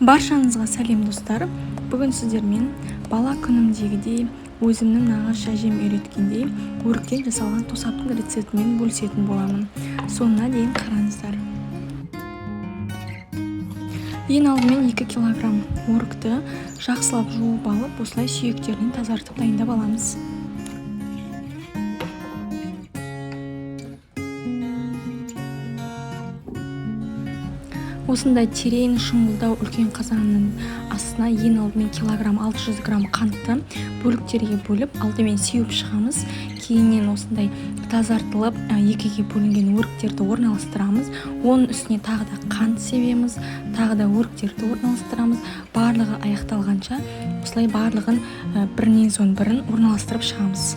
Баршаңызға сәлем достар. Бүгін сіздермен бала күнімдегідей өзімнің нағашы әжем үйреткендей өріктен жасалған тосаптың рецептімен бөлісетін боламын. Соңына дейін қараңыздар. Ең алдымен 2 килограмм өрікті жақсылап жуып алып, осылай сүйектерін тазартып дайындап аламыз. Осындай терең шұңғылдау үлкен қазанның астына ең алдымен килограмм 600 грамм қантты бөліктерге бөліп, алдымен сеуіп шығамыз. Кейіннен осындай тазартылып, екіге бөлінген өріктерді орналастырамыз. Оның үстіне тағы да қант себеміз, тағы да өріктерді орналастырамыз. Барлығы аяқталғанша осылай барлығын бірінен соң бірін орналастырып шығамыз.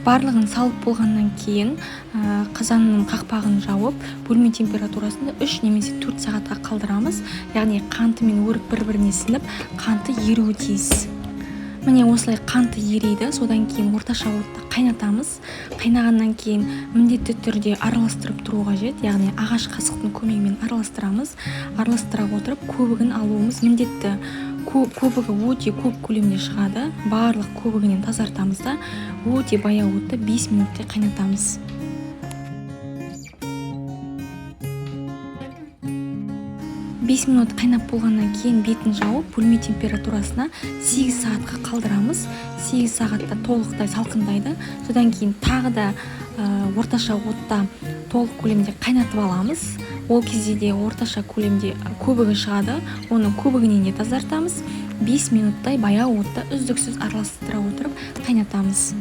Барлығын салып болғаннан кейін қазанның қақпағын жауып, бөлме температурасында 3 немесе 4 сағатқа қалдырамыз. Яғни қанты мен өрік бір-біріне сіңіп, қанты еруі тиіс. Міне осылай қанты ериді, содан кейін орташа отта қайнатамыз. Қайнағаннан кейін міндетті түрде араластырып тұру қажет, яғни ағаш қасықтың көмегімен араластырамыз. Араластыра отырып, көбігін алуымыз міндетті. Көбігі өте көп көлемде шығады. Барлық көбігінен тазартамыз да өте баяу отта 5 минуттай қайнатамыз. Бес минут қайнап болғаннан кейін бетін жауып, бөлме температурасына 8 сағатқа қалдырамыз. 8 сағатта толықтай салқындайды. Содан кейін тағы да орташа отта толық көлемде қайнатып аламыз. Ол кезде де орташа көлемде көбігі шығады. Оны көбігінен де тазартамыз. 5 минуттай баяу отта үздіксіз араластыра отырып қайнатамыз.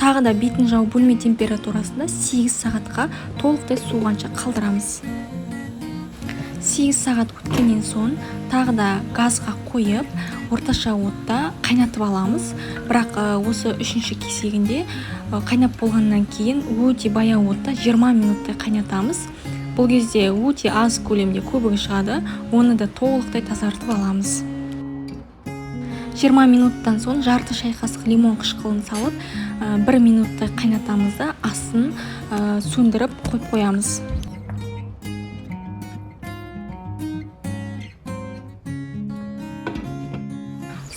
Тағы да бетін жауып бөлме температурасында 8 сағатқа толықтай суығанша қалдырамыз. 8 сағат өткеннен соң тағы да газға қойып, орташа отта қайнатып аламыз. Бірақ осы үшінші кесегінде қайнап болғаннан кейін өте баяу отта 20 минуттай қайнатамыз. Бұл кезде өте аз көлемде көбігі шығады, оны да толықтай тазартып аламыз. 20 минуттан соң жарты шай қасық лимон қышқылын салып, 1 минуттай қайнатамыз да астын сөндіріп қойып қоямыз.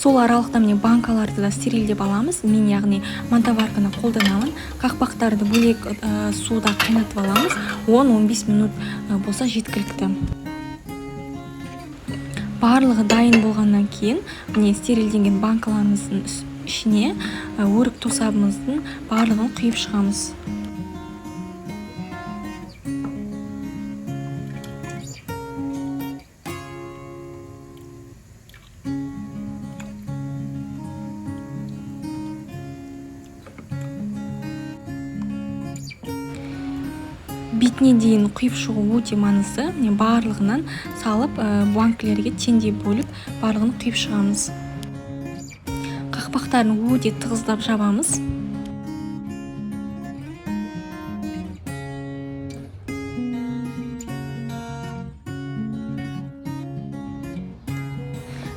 Сол аралықта міне банкаларды да стерильдеп аламыз. Мен яғни мантоварканы қолданамын. Қақпақтарды бөлек суда қайнатып аламыз. 10-15 минут болса жеткілікті. Барлығы дайын болғаннан кейін міне стерильденген банкаларымыздың ішіне өрік тосабымыздың барлығын құйып шығамыз. Бетіне дейін құйып шығу өте маңызды. Барлығынан салып, банкілерге теңдей бөліп, барлығын құйып шығамыз. Қақпақтарын өте тығыздап жабамыз.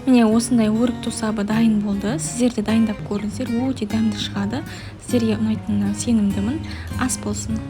Міне осындай өрік тосабы дайын болды. Сіздер де дайындап көріңіздер, өте дәмді шығады. Сіздерге ұнайтынына сенімдімін. Ас болсын.